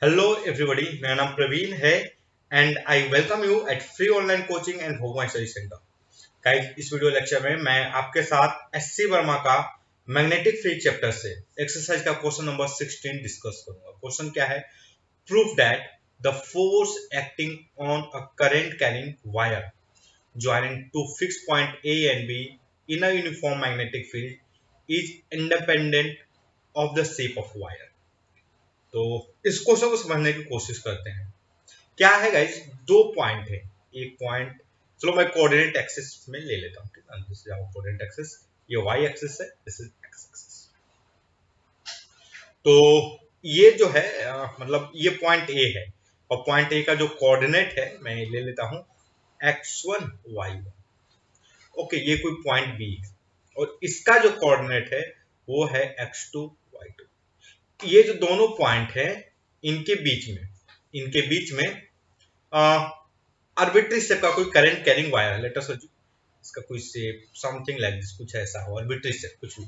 Hello everybody, मेरा नाम प्रवीण है and I welcome you at free online coaching and Bhogwa study centre. Guys, इस video lecture में मैं आपके साथ एससी वर्मा का मैग्नेटिक फील्ड चैप्टर से एक्सरसाइज का क्वेश्चन नंबर 16 डिस्कस करूंगा। क्वेश्चन क्या है? Proof that the force acting on a current carrying wire joining to fixed point A and B in a uniform magnetic field is independent of the shape of wire। तो इस question को समझने की कोशिश करते हैं। क्या है गाइस, दो पॉइंट है। एक पॉइंट, चलो मैं कोऑर्डिनेट एक्सिस में ले लेता हूँ। ठीक है, this is our coordinate axis, ये वाई एक्सिस है, दिस इज एक्स एक्सिस। तो ये जो है मतलब ये पॉइंट ए है और पॉइंट ए का जो कोऑर्डिनेट है मैं ले लेता हूँ x1 y1। ओके, ये कोई पॉइंट बी है और इसका जो कोऑर्डिनेट है वो है x2 y2। ये जो दोनों पॉइंट है इनके बीच में आर्बिट्री शेप का कोई करंट कैरिंग वायर है। लेट अस अज्यूम इसका कोई शेप समथिंग लाइक दिस, कुछ ऐसा हो, आर्बिट्री शेप कुछ भी।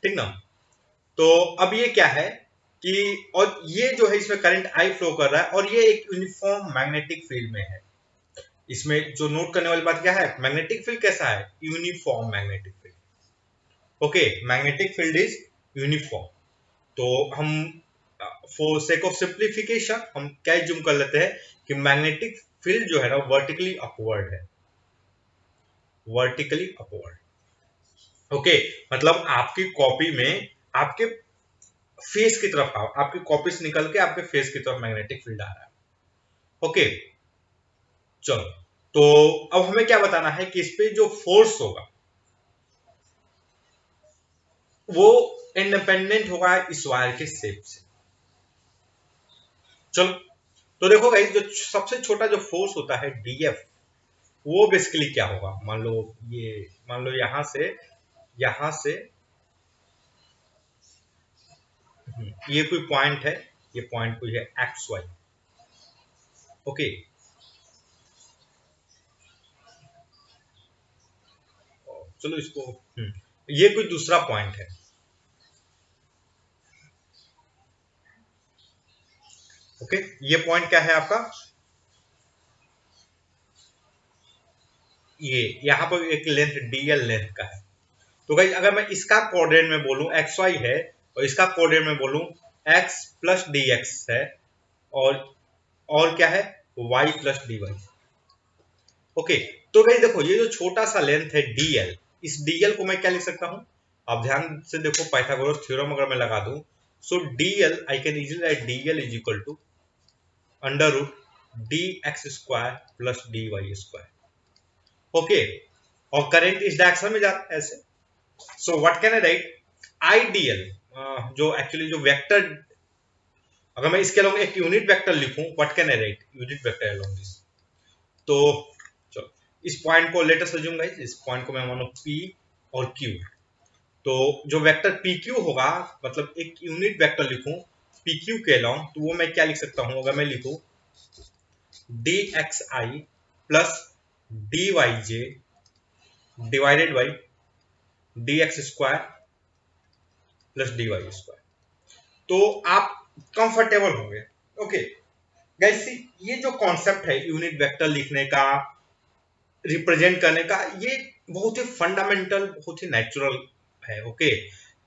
ठीक ना? तो अब ये क्या है कि और ये जो है इसमें करंट आई फ्लो कर रहा है और ये एक यूनिफॉर्म मैग्नेटिक फील्ड में है। इसमें जो नोट करने वाली बात क्या है, मैग्नेटिक फील्ड कैसा है? Uniform magnetic field. Okay, magnetic field is uniform. तो हम फॉर सेक ऑफ सिंप्लीफिकेशन हम क्या जूम कर लेते हैं कि मैग्नेटिक फील्ड जो है ना वर्टिकली अपवर्ड है, वर्टिकली अपवर्ड। ओके, मतलब आपकी कॉपी में आपके फेस की तरफ आपकी कॉपी से निकल के आपके फेस की तरफ मैग्नेटिक फील्ड आ रहा है। ओके, चलो, तो अब हमें क्या बताना है कि इस पे जो फोर्स होगा वो इंडिपेंडेंट होगा इस वायर के शेप से। चलो, तो देखो गाइस, जो सबसे छोटा जो फोर्स होता है डीएफ, वो बेसिकली क्या होगा? मान लो यहां से ये कोई पॉइंट है, ये पॉइंट कोई है एक्स वाई। ओके, चलो इसको ये कोई दूसरा पॉइंट है। ओके, ये पॉइंट क्या है आपका? ये यहाँ पर एक लेंथ डीएल लेंथ का है। तो गाइस, अगर मैं इसका कोऑर्डिनेट में बोलूं एक्स वाई है और इसका कोऑर्डिनेट में बोलूं एक्स प्लस डी एक्स है और क्या है? Y plus D Y. Okay, तो गाइस देखो, ये जो छोटा सा लेंथ है डीएल, इस डीएल को मैं क्या लिख सकता हूं? आप ध्यान से देखो, पाइथागोरस थ्योरम अगर मैं लगा दूं, so DL I can easily write DL is equal to under root D X square plus D Y square. Okay, और करंट इस डायरेक्शन में जाता है ऐसे। So what can I write? IDL, जो एक्चुअली जो वेक्टर, अगर मैं इसके अलोंग एक यूनिट वेक्टर लिखूं, what can I write? Unit vector along this. तो चलो, इस पॉइंट को लेट अस अज्यूम गाइस, इस पॉइंट को मैं मानो P और Q। तो जो वेक्टर PQ होगा, मतलब एक यूनिट वेक्टर लिखूं PQ के अलोंग, तो वो मैं क्या लिख सकता हूं? अगर मैं लिखूं DXI plus DYJ divided by DX square plus DY square, तो आप कंफर्टेबल होंगे। ओके गाइस, ये जो कॉन्सेप्ट है यूनिट वेक्टर लिखने का, रिप्रेजेंट करने का, ये बहुत ही फंडामेंटल, बहुत ही नेचुरल है। ओके,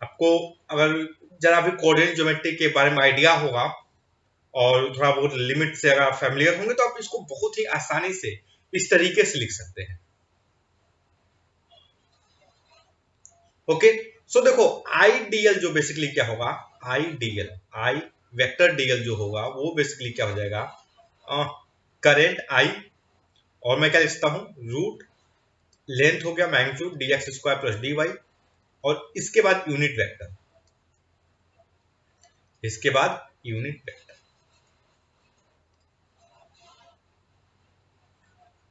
आपको अगर जरा भी कोऑर्डिनेट ज्योमेट्री के बारे में आइडिया होगा और थोड़ा बहुत लिमिट से अगर आप फैमिलियर होंगे, तो आप इसको बहुत ही आसानी से इस तरीके से लिख सकते हैं। ओके, सो देखो, आईडीएल जो बेसिकली क्या होगा, आईडीएल आई वेक्टर डीएल जो होगा वो बेसिकली क्या हो जाएगा? करेंट आई, और मैं क्या लिखता हूं? रूट लेंथ हो गया magnitude D X square plus D Y, और इसके बाद यूनिट वेक्टर, इसके बाद यूनिट वेक्टर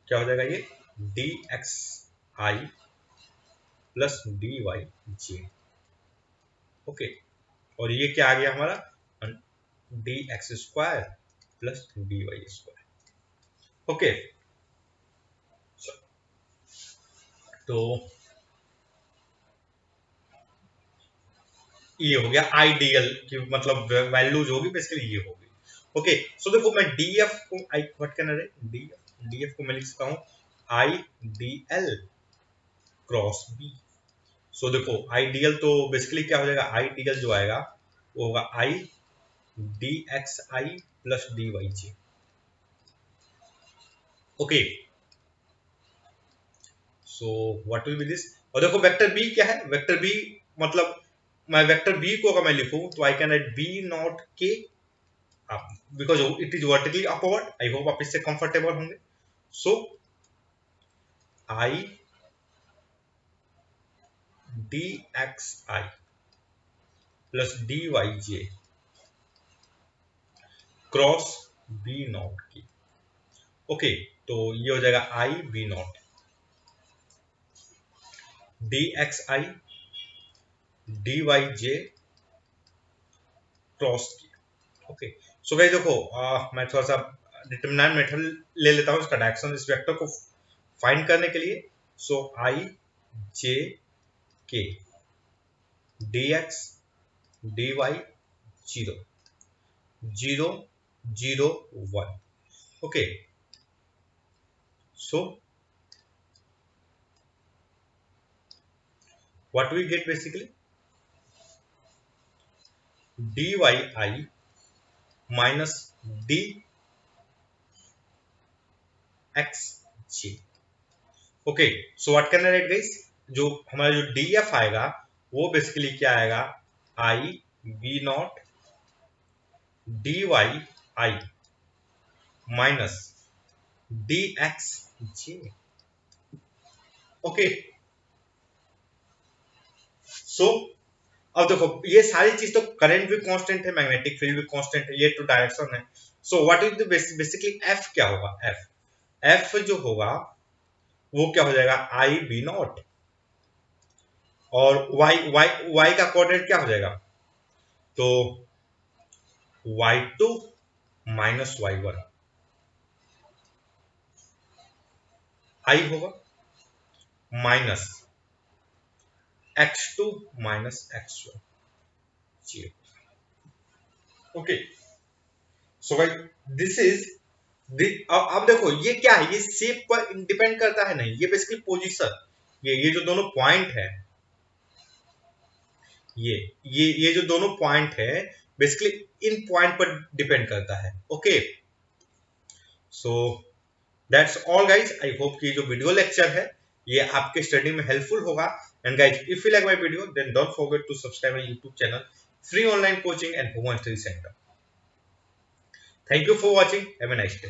क्या हो जाएगा? ये D X I plus D Y J. Okay, और ये क्या आ गया हमारा? D X square plus D Y square. Okay, तो ये हो गया आइडियल की मतलब वैल्यू जो होगी बेसिकली ये होगी। ओके, सो देखो मैं df को I what can I df को मैं लिख सकता हूँ I D L cross B. So देखो आईडीएल तो बेसिकली क्या हो जाएगा, आईडीएल जो आएगा वो होगा I D X I plus D Y G. Okay, so what will be this. और देखो वेक्टर बी क्या है, वेक्टर बी मतलब मैं वेक्टर बी को अगर मैं लिखूं तो I can write B not K, because it is vertically upward. I hope आप इससे कंफर्टेबल होंगे। So I D X I plus D Y J cross B not K. Okay, तो ये हो जाएगा I B not D X I D Y J cross K. Okay, so guys देखो मैं थोड़ा सा डिटरमिनेंट मेथड ले लेता हूँ इसका डायरेक्शन इस वेक्टर को फाइंड करने के लिए। सो I J K D X D Y zero zero zero one. Okay, so what we get basically dy I minus dx j। Okay, so what can I write guys, जो हमारा जो df आएगा वो basically क्या आएगा, I B not dy I minus dx j। Okay, so अब देखो ये सारी चीज तो करंट भी कांस्टेंट है, मैग्नेटिक फील्ड भी कांस्टेंट है, ये तो डायरेक्शन है। So what is the basically F क्या होगा, एफ एफ जो होगा वो क्या हो जाएगा आई बी नॉट, और वाई वाई वाई का कोऑर्डिनेट क्या हो जाएगा, तो y2 माइनस y1 आई होगा minus x2 minus x1 zero. Okay, so भाई दिस इज, अब देखो ये क्या है, ये शेप पर डिपेंड करता है नहीं, ये बेसिकली पोजीशन, ये जो दोनों पॉइंट है, ये जो दोनों पॉइंट है बेसिकली इन पॉइंट पर डिपेंड करता है। Okay, so that's all guys. I hope कि जो वीडियो लेक्चर है ये आपके स्टडी में हेल्पफुल होगा। And guys if you like my video then don't forget to subscribe my YouTube channel free online coaching and home study centre. Thank you for watching, have a nice day.